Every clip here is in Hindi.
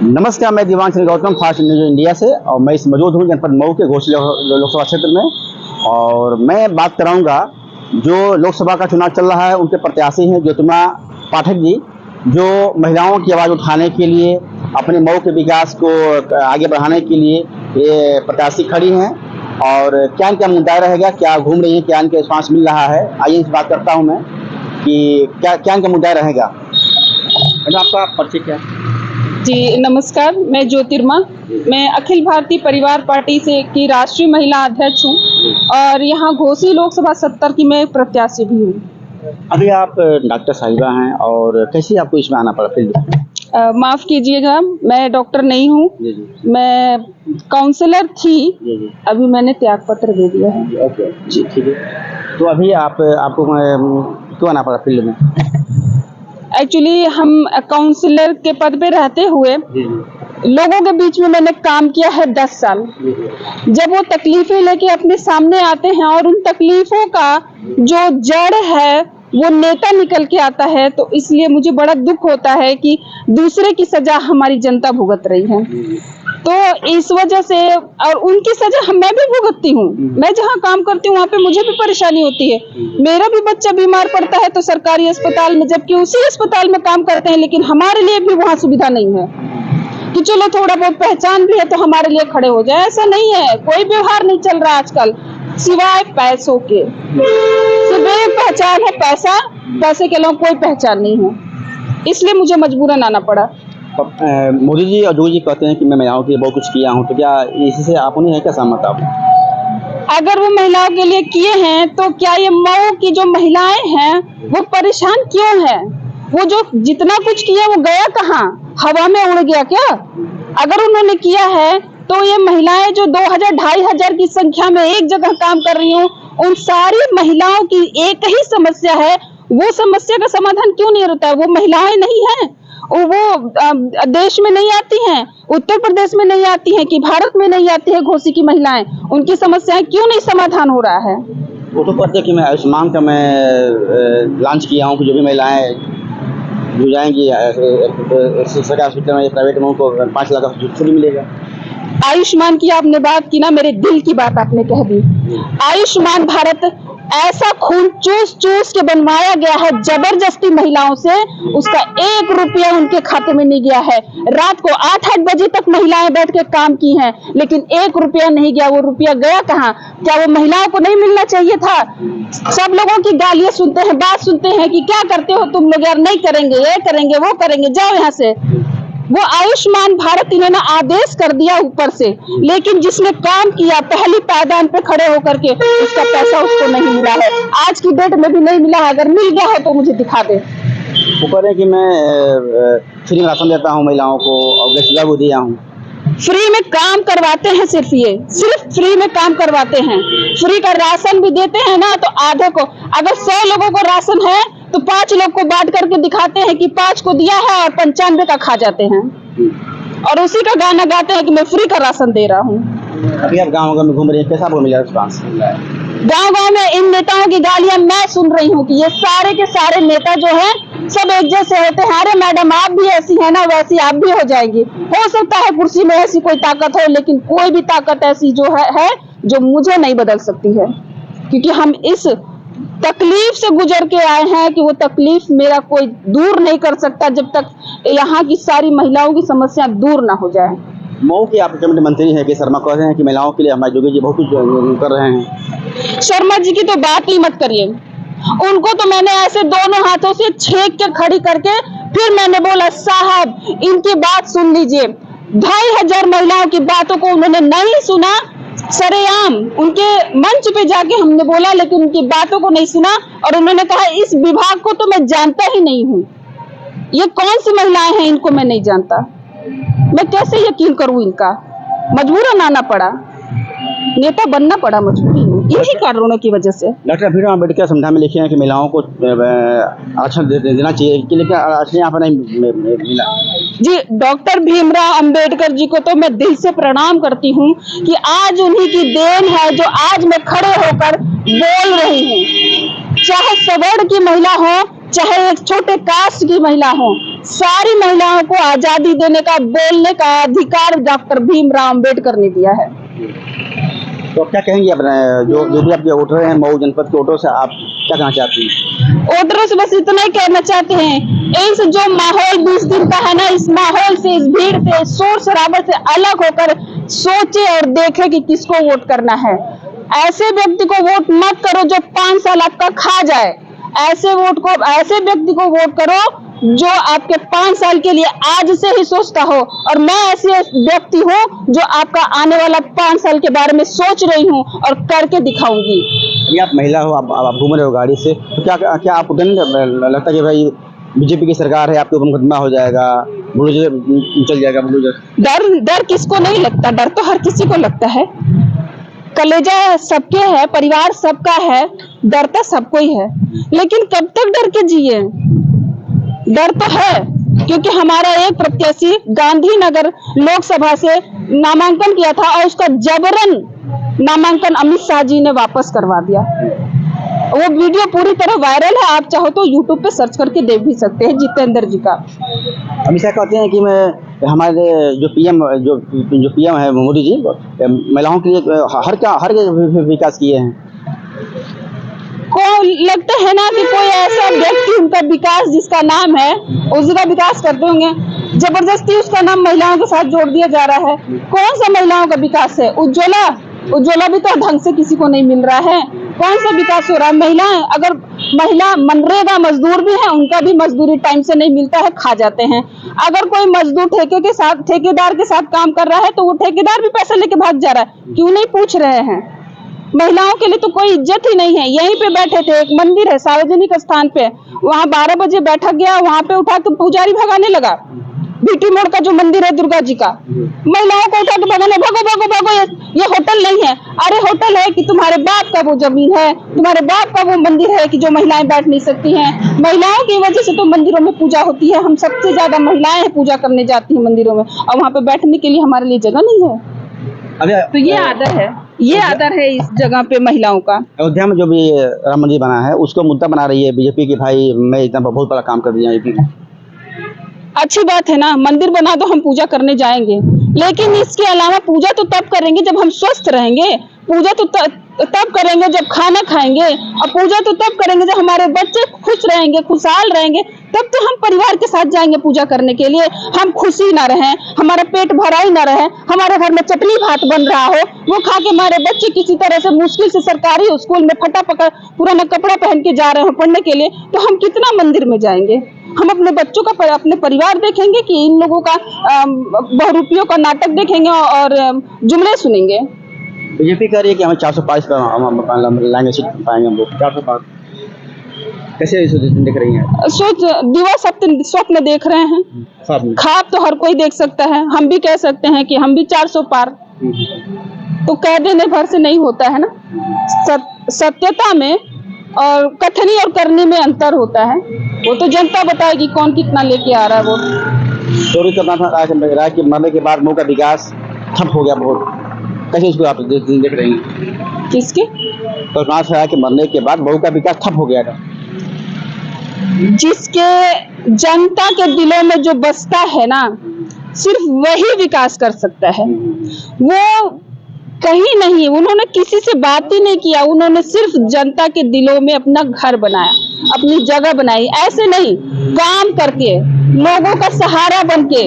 नमस्कार, मैं Divansh Gautam fast news India से और मैं इस मौजूद हूँ जनपद मऊ के घोसी लोकसभा क्षेत्र में। और मैं बात कराऊंगा जो लोकसभा का चुनाव चल रहा है उनके प्रत्याशी हैं ज्योतिर्मय पाठक जी, जो महिलाओं की आवाज़ उठाने के लिए, अपने मऊ के विकास को आगे बढ़ाने के लिए ये प्रत्याशी खड़ी हैं। और क्या क्या मुद्दा रहेगा, क्या घूम रही है, क्या इनके श्वास मिल रहा है, आइए इस बात करता हूँ मैं कि क्या इनका मुद्दा रहेगा। आपका परिचय क्या है? जी नमस्कार, मैं ज्योतिर्मय, मैं अखिल भारतीय परिवार पार्टी से की राष्ट्रीय महिला अध्यक्ष हूँ और यहाँ घोसी लोकसभा 70 की मैं प्रत्याशी भी हूँ। अभी आप डॉक्टर साहिबा हैं और कैसे आपको इसमें आना पड़ा फील्ड में? माफ़ कीजिएगा, मैं डॉक्टर नहीं हूँ, मैं काउंसलर थी। अभी मैंने त्याग पत्र दे दिया है। ओके जी, ठीक है। तो अभी आपको क्यों आना पड़ा फील्ड में? एक्चुअली हम काउंसलर के पद पे रहते हुए लोगों के बीच में मैंने काम किया है 10 साल। जब वो तकलीफें लेके अपने सामने आते हैं और उन तकलीफों का जो जड़ है वो नेता निकल के आता है, तो इसलिए मुझे बड़ा दुख होता है कि दूसरे की सजा हमारी जनता भुगत रही है। तो इस वजह से, और उनकी सजा मैं भी भुगतती हूँ। मैं जहाँ काम करती हूँ वहाँ पे मुझे भी परेशानी होती है। मेरा भी बच्चा बीमार पड़ता है तो सरकारी अस्पताल में, जबकि उसी अस्पताल में काम करते हैं, लेकिन हमारे लिए भी वहाँ सुविधा नहीं है कि चलो थोड़ा बहुत पहचान भी है तो हमारे लिए खड़े हो जाए। ऐसा नहीं है, कोई व्यवहार नहीं चल रहा आजकल सिवाय पैसों के। सिर्फ एक पहचान है, पैसा, पैसे के अलावा कोई पहचान नहीं है, इसलिए मुझे मजबूरन आना पड़ा। मोदी जी और योगी जी कहते हैं कि मैं महिलाओं के लिए बहुत कुछ किया हूँ, तो क्या इसी से आप नहीं है क्या सहमत? आप अगर वो महिलाओं के लिए किए हैं तो क्या ये मऊ की जो महिलाएं हैं वो परेशान क्यों हैं? वो जो जितना कुछ किया वो गया कहाँ? हवा में उड़ गया क्या? अगर उन्होंने किया है तो ये महिलाएं जो 2000-2500 की संख्या में एक जगह काम कर रही हूँ, उन सारी महिलाओं की एक ही समस्या है, वो समस्या का समाधान क्यों नहीं होता है? वो महिलाएं नहीं हैं, वो देश में नहीं आती हैं, उत्तर प्रदेश में नहीं आती हैं, कि भारत में नहीं आती है घोसी की महिलाएं? उनकी समस्याएं क्यों नहीं समाधान हो रहा है? वो तो कहते हैं कि मैं आयुष्मान का मैं लॉन्च किया हूँ कि जो भी महिलाएं जो जाएंगी सरकारी हॉस्पिटल में, प्राइवेट में, उनको 5 लाख का फ्री मिलेगा। आयुष्मान की आपने बात की ना, मेरे दिल की बात आपने कह दी। आयुष्मान भारत ऐसा खून चूस चूस के बनवाया गया है जबरदस्ती महिलाओं से, उसका 1 रुपया उनके खाते में नहीं गया है। रात को 8-8 बजे तक महिलाएं बैठ के काम की हैं, लेकिन 1 रुपया नहीं गया। वो रुपया गया कहाँ? क्या वो महिलाओं को नहीं मिलना चाहिए था? सब लोगों की गालियां सुनते हैं, बात सुनते हैं कि क्या करते हो तुम लोग यार, नहीं करेंगे, ये करेंगे, वो करेंगे, जाओ यहाँ से। वो आयुष्मान भारत इन्होंने आदेश कर दिया ऊपर से, लेकिन जिसने काम किया पहली पायदान पे खड़े होकर के, उसका पैसा उसको नहीं मिला है, आज की डेट में भी नहीं मिला है। अगर मिल गया हो तो मुझे दिखा दे। वो कह रहे हैं कि मैं फ्री में राशन देता हूँ महिलाओं को और गैस चूल्हा भी दिया हूँ। फ्री में काम करवाते हैं, सिर्फ फ्री में काम करवाते हैं। फ्री का राशन भी देते हैं ना, तो आधे को, अगर 100 लोगों को राशन है तो 5 लोग को बांट करके दिखाते हैं कि 5 को दिया है और 95 का खा जाते हैं, और उसी का गाना गाते हैं कि मैं फ्री का राशन दे रहा हूँ। अभी आप गाँव में घूम रही हैं, कैसा आपको मिला रिस्पांस? गाँव में इन नेताओं की गालियां मैं सुन रही हूँ कि ये सारे के सारे नेता जो है सब एक जैसे होते हैं। अरे मैडम, आप भी ऐसी है ना, वैसी आप भी हो जाएंगी। हो सकता है कुर्सी में ऐसी कोई ताकत हो, लेकिन कोई भी ताकत ऐसी जो है जो मुझे नहीं बदल सकती है, क्योंकि हम इस तकलीफ से गुजर के आए हैं कि वो तकलीफ मेरा कोई दूर नहीं कर सकता जब तक यहाँ की सारी महिलाओं की समस्या दूर ना हो जाए। मऊ के आप कैबिनेट मंत्री हैं कि शर्मा कह रहे हैं कि महिलाओं के लिए हमारे योगी जी बहुत कुछ कर रहे हैं। शर्मा जी की तो बात ही मत करिए, उनको तो मैंने ऐसे दोनों हाथों से छेक के खड़ी करके फिर मैंने बोला, साहब इनकी बात सुन लीजिए। 2500 महिलाओं की बातों को उन्होंने नहीं सुना, सरेआम उनके मंच पे जाके हमने बोला, लेकिन उनकी बातों को नहीं सुना। और उन्होंने कहा इस विभाग को तो मैं जानता ही नहीं हूँ, ये कौन सी महिलाएं हैं इनको मैं नहीं जानता, मैं कैसे यकीन करूं इनका? मजबूरन आना पड़ा, नेता बनना पड़ा मजबूरी में, इन्हीं कारणों की वजह से। डॉक्टर भीमराव अम्बेडकर संविधान में लिखे हैं कि महिलाओं को आरक्षण देना चाहिए, लेकिन आरक्षण यहाँ पर नहीं मिला। जी, डॉक्टर भीमराव अंबेडकर जी को तो मैं दिल से प्रणाम करती हूँ कि आज उन्हीं की देन है जो आज मैं खड़े होकर बोल रही हूँ। चाहे सवर्ण की महिला हो, चाहे एक छोटे कास्ट की महिला हो, सारी महिलाओं को आजादी देने का, बोलने का अधिकार डॉक्टर भीमराव अंबेडकर ने दिया है। तो क्या कहेंगे अपने जो भी आपके वोटर हैं, मऊ जनपद के वोटरों से आप क्या कहना चाहती हैं? वोटरों से बस इतना ही कहना चाहते हैं, इस जो माहौल 20 दिन का है ना, इस माहौल से, इस भीड़ से, शोर शराबे से अलग होकर सोचे और देखे कि किसको वोट करना है। ऐसे व्यक्ति को वोट मत करो जो 5 साल आपका खा जाए। ऐसे व्यक्ति को वोट करो जो आपके 5 साल के लिए आज से ही सोचता हो। और मैं ऐसे व्यक्ति हूँ जो आपका आने वाला 5 साल के बारे में सोच रही हूँ और करके दिखाऊंगी। अभी आप महिला हो, आप घूम रहे हो गाड़ी से, तो क्या आपको डर नहीं लगता कि भाई बीजेपी की सरकार है, आपके ऊपर मुकदमा हो जाएगा, बुलडोजर चल जाएगा? बुलडोजर डर किसको नहीं लगता? डर तो हर किसी को लगता है। कलेजा सबके है, परिवार सबका है, डर तो सबको ही है। लेकिन कब तक डर के जिए? डर तो है, क्योंकि हमारा एक प्रत्याशी गांधीनगर लोकसभा से नामांकन किया था और उसका जबरन नामांकन अमित शाह जी ने वापस करवा दिया। वो वीडियो पूरी तरह वायरल है, आप चाहो तो यूट्यूब पे सर्च करके देख भी सकते हैं, जितेंद्र जी का। अमित शाह कहते हैं कि मैं हमारे जो पीएम है मोदी जी, महिलाओं के लिए हर विकास किए हैं। को लगता है ना कि कोई ऐसा व्यक्ति उनका विकास जिसका नाम है उसका विकास करते होंगे। जबरदस्ती उसका नाम महिलाओं के साथ जोड़ दिया जा रहा है। कौन सा महिलाओं का विकास है? उज्ज्वला भी तो ढंग से किसी को नहीं मिल रहा है। कौन सा विकास हो रहा है? महिलाएं, अगर महिला मनरेगा मजदूर भी है, उनका भी मजदूरी टाइम से नहीं मिलता है, खा जाते हैं। अगर कोई मजदूर ठेकेदार के साथ काम कर रहा है तो वो ठेकेदार भी पैसा लेके भाग जा रहा है। क्यों नहीं पूछ रहे हैं? महिलाओं के लिए तो कोई इज्जत ही नहीं है। यहीं पे बैठे थे, एक मंदिर है सार्वजनिक स्थान पे, वहाँ 12 बजे बैठक गया, वहाँ पे उठा के पुजारी भगाने लगा। बीटी मोड़ का जो मंदिर है दुर्गा जी का, महिलाओं को उठा के भगाने, भागो, ये होटल नहीं है। अरे होटल है कि तुम्हारे बाप का वो जमीन है, तुम्हारे बाप का वो मंदिर है कि जो महिलाएं बैठ नहीं सकती हैं। महिलाओं की वजह से तो मंदिरों में पूजा होती है। हम सबसे ज्यादा महिलाएं पूजा करने जाती हैं मंदिरों में, और वहाँ पे बैठने के लिए हमारे लिए जगह नहीं है। तो ये आदर है इस जगह पे महिलाओं का। अयोध्या में जो भी राम मंदिर बना है उसको मुद्दा बना रही है बीजेपी की, भाई मैं इतना बहुत बड़ा काम कर दिया यूपी में। अच्छी बात है ना, मंदिर बना दो, हम पूजा करने जाएंगे, लेकिन इसके अलावा पूजा तो तब करेंगे जब हम स्वस्थ रहेंगे। पूजा तो तब करेंगे जब खाना खाएंगे, और पूजा तो तब करेंगे जब हमारे बच्चे खुश रहेंगे, खुशहाल रहेंगे। तब तो हम परिवार के साथ जाएंगे पूजा करने के लिए। हम खुशी ना रहें, हमारा पेट भरा ही ना रहे, हमारे घर में चटनी भात बन रहा हो, वो खा के हमारे बच्चे किसी तरह से मुश्किल से सरकारी स्कूल में फटाफट पुराना कपड़ा पहन के जा रहे हो पढ़ने के लिए, तो हम कितना मंदिर में जाएंगे? हम अपने बच्चों का, अपने परिवार देखेंगे कि इन लोगों का बहुरूपियों का नाटक देखेंगे और जुमले सुनेंगे? बीजेपी कह रही है कि हमें 405 लाएंगे, सीट पाएंगे हम लोग 405। कैसे देख रही हैं? दिवा स्वप्न देख रहे हैं। ख्वाब तो हर कोई देख सकता है, हम भी कह सकते हैं कि हम भी 400 पार। तो कह देने भर से नहीं होता है ना, सत्यता में और कथनी और करनी में अंतर होता है। वो तो जनता बताएगी कौन कितना लेके आ रहा है। वो चोरी करना था राय के मरने के बाद मऊ का विकास ठप हो गया बहुत। कैसे इसको आप देख रही हैं? किसके? तो राय के मरने के बाद मऊ का विकास ठप हो गया था। जिसके जनता के दिलों में जो बसता है ना, सिर्फ वही विकास कर सकता है। वो कहीं नहीं, उन्होंने किसी से बात ही नहीं किया, उन्होंने सिर्फ जनता के दिलों में अपना घर बनाया, अपनी जगह बनाई। ऐसे नहीं, काम करके, लोगों का सहारा बनके,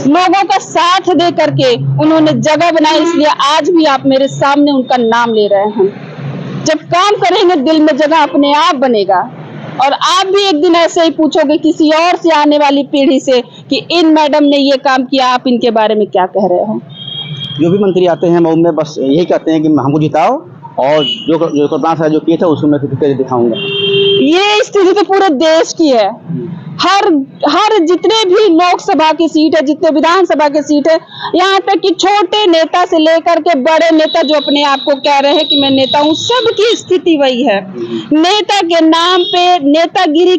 लोगों का साथ दे करके उन्होंने जगह बनाई। इसलिए आज भी आप मेरे सामने उनका नाम ले रहे हैं। जब काम करेंगे दिल में जगह अपने आप बनेगा। और आप भी एक दिन ऐसे ही पूछोगे किसी और से, आने वाली पीढ़ी से, कि इन मैडम ने ये काम किया, आप इनके बारे में क्या कह रहे हो? जो भी मंत्री आते हैं मऊ में बस यही कहते हैं कि हमको जिताओ, और जो जो किए थे उसको मैं करके दिखाऊंगा। ये स्थिति तो पूरे देश की है। हर जितने भी लोकसभा की सीट है, जितने विधानसभा की सीट है, यहाँ तक कि छोटे नेता से लेकर के बड़े नेता जो अपने आप को कह रहे हैं कि मैं नेता हूँ, सबकी स्थिति वही है। नेता के नाम पे नेतागिरी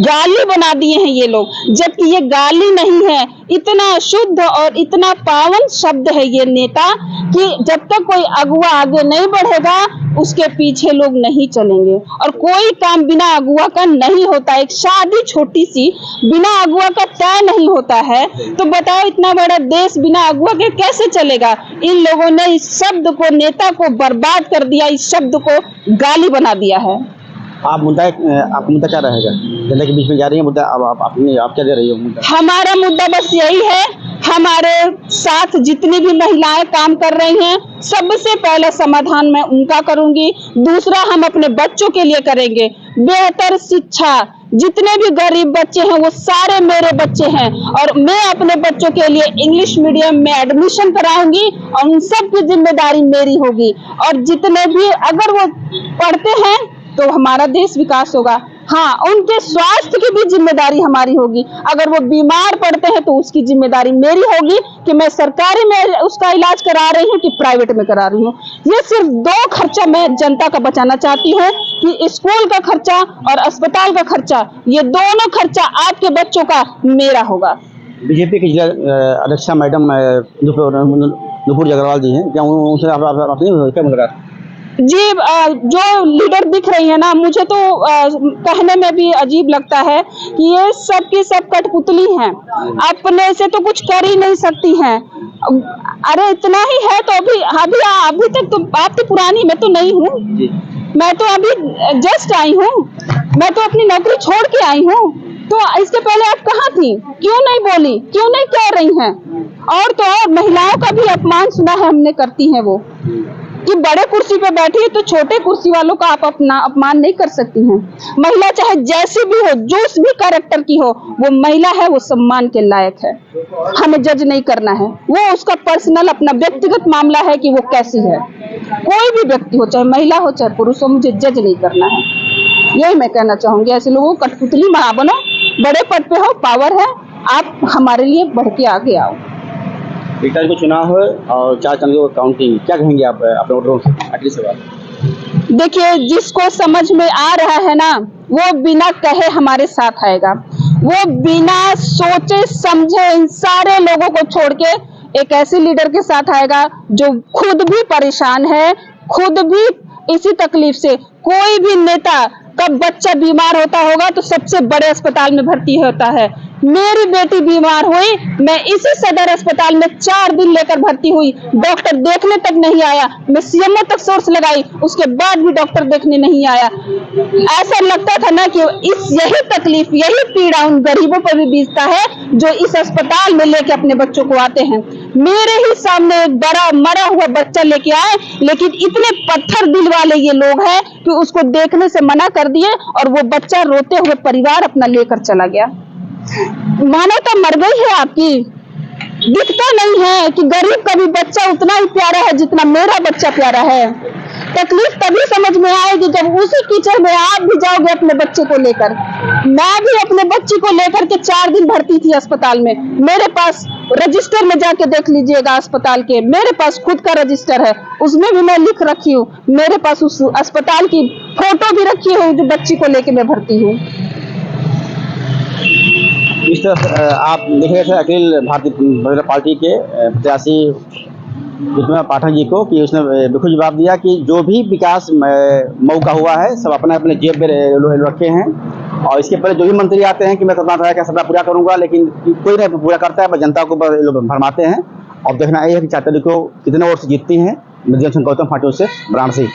गाली बना दिए हैं ये लोग, जबकि ये गाली नहीं है, इतना शुद्ध और इतना पावन शब्द है ये नेता कि जब तक कोई अगुआ आगे नहीं बढ़ेगा उसके पीछे लोग नहीं चलेंगे। और कोई काम बिना अगुआ का नहीं होता, एक शादी छोटी सी बिना अगुआ का तय नहीं होता है, तो बताओ इतना बड़ा देश बिना अगुआ के कैसे चलेगा। इन लोगों ने इस शब्द को, नेता को बर्बाद कर दिया, इस शब्द को गाली बना दिया है। आप मुद्दा क्या रहेगा? जनता के बीच में जा रही है मुद्दा, आप क्या दे रही हो मुद्दा? हमारा मुद्दा बस यही है, हमारे साथ जितनी भी महिलाएं काम कर रही हैं सबसे पहले समाधान मैं उनका करूंगी। दूसरा, हम अपने बच्चों के लिए करेंगे बेहतर शिक्षा। जितने भी गरीब बच्चे हैं वो सारे मेरे बच्चे हैं और मैं अपने बच्चों के लिए इंग्लिश मीडियम में एडमिशन कराऊंगी और उन सब की जिम्मेदारी मेरी होगी। और जितने भी अगर वो पढ़ते हैं तो हमारा देश विकास होगा। हाँ, उनके स्वास्थ्य की भी जिम्मेदारी हमारी होगी। अगर वो बीमार पड़ते हैं तो उसकी जिम्मेदारी मेरी होगी कि मैं सरकारी में उसका इलाज करा रही हूँ कि प्राइवेट में करा रही हूँ। ये सिर्फ 2 खर्चा मैं जनता का बचाना चाहती हूँ कि स्कूल का खर्चा और अस्पताल का खर्चा, ये दोनों खर्चा आपके बच्चों का मेरा होगा। बीजेपी की जिला अध्यक्षा मैडम नुपुर अग्रवाल जी हैं, क्या उनसे आप क्या मुलाकात? जी, जो लीडर दिख रही है ना, मुझे तो कहने में भी अजीब लगता है कि ये सब की सब कठपुतली हैं, अपने से तो कुछ कर ही नहीं सकती हैं। अरे इतना ही है तो अभी तक तो आप तो पुरानी, मैं तो नहीं हूँ, मैं तो अभी जस्ट आई हूँ, मैं तो अपनी नौकरी छोड़ के आई हूँ। तो इसके पहले आप कहाँ थी? क्यों नहीं बोली, क्यों नहीं कह रही हैं? और तो और महिलाओं का भी अपमान सुना है हमने, करती हैं वो कि बड़े कुर्सी पे बैठी है तो छोटे कुर्सी वालों का आप अपना अपमान नहीं कर सकती हैं। महिला चाहे जैसी भी हो, जिस भी कैरेक्टर की हो, वो महिला है, वो सम्मान के लायक है। हमें जज नहीं करना है, वो उसका पर्सनल अपना व्यक्तिगत मामला है कि वो कैसी है। कोई भी व्यक्ति हो, चाहे महिला हो चाहे पुरुष हो, मुझे जज नहीं करना है। यही मैं कहना चाहूंगी। ऐसे लोगों को कठपुतली मत बनो, बड़े पद पे हो, पावर है, आप हमारे लिए बढ़ के आगे आओ। को चुनाव है और 4 चंद काउंटिंग, क्या कहेंगे आप अपने वोटरों से? आखिरी सवाल। देखिए, जिसको समझ में आ रहा है ना, वो बिना कहे हमारे साथ आएगा। वो बिना सोचे समझे इन सारे लोगों को छोड़ के एक ऐसे लीडर के साथ आएगा जो खुद भी परेशान है, खुद भी इसी तकलीफ से। कोई भी नेता का बच्चा बीमार होता होगा तो सबसे बड़े अस्पताल में भर्ती होता है। मेरी बेटी बीमार हुई, मैं इसी सदर अस्पताल में 4 दिन लेकर भर्ती हुई, डॉक्टर देखने तक नहीं आया। मैं सीएमओ तक सोर्स लगाई, उसके बाद भी डॉक्टर देखने नहीं आया। ऐसा लगता था ना कि यही तकलीफ, यही पीड़ा उन गरीबों पर भी बीतता है जो इस अस्पताल में लेके अपने बच्चों को आते हैं। मेरे ही सामने एक बड़ा मरा हुआ बच्चा लेके आए, लेकिन इतने पत्थर दिल वाले ये लोग हैं कि उसको देखने से मना कर दिए और वो बच्चा रोते हुए परिवार अपना लेकर चला गया। मानवता मर गई है आपकी। दिखता नहीं है कि गरीब का भी बच्चा उतना ही प्यारा है जितना मेरा बच्चा प्यारा है। तकलीफ तभी समझ में आएगी जब उसी कीचड़ में आप भी जाओगे अपने बच्चे को लेकर। मैं भी अपने बच्चे को लेकर के 4 दिन भर्ती थी अस्पताल में। मेरे पास रजिस्टर में जाके देख लीजिएगा अस्पताल के, मेरे पास खुद का रजिस्टर है, उसमें भी मैं लिख रखी हूँ। मेरे पास उस अस्पताल की फोटो भी रखी हूँ जो बच्ची को लेके मैं भर्ती हूँ। इस तरह आप देख रहे थे अखिल भारतीय जनता पार्टी के प्रत्याशी विष्णु पाठक जी को कि उसने बिल्कुल जवाब दिया कि जो भी विकास मऊ का हुआ है सब अपने अपने जेब में रखे हैं और इसके पहले जो भी मंत्री आते हैं कि मैं सपना पूरा करूंगा, लेकिन कोई नहीं पूरा करता है, बस जनता को भरमाते हैं। और देखना यह है कि 4 तारीख को कितने वोट से जीतती हैं गौतम फाटू से वाराणसी।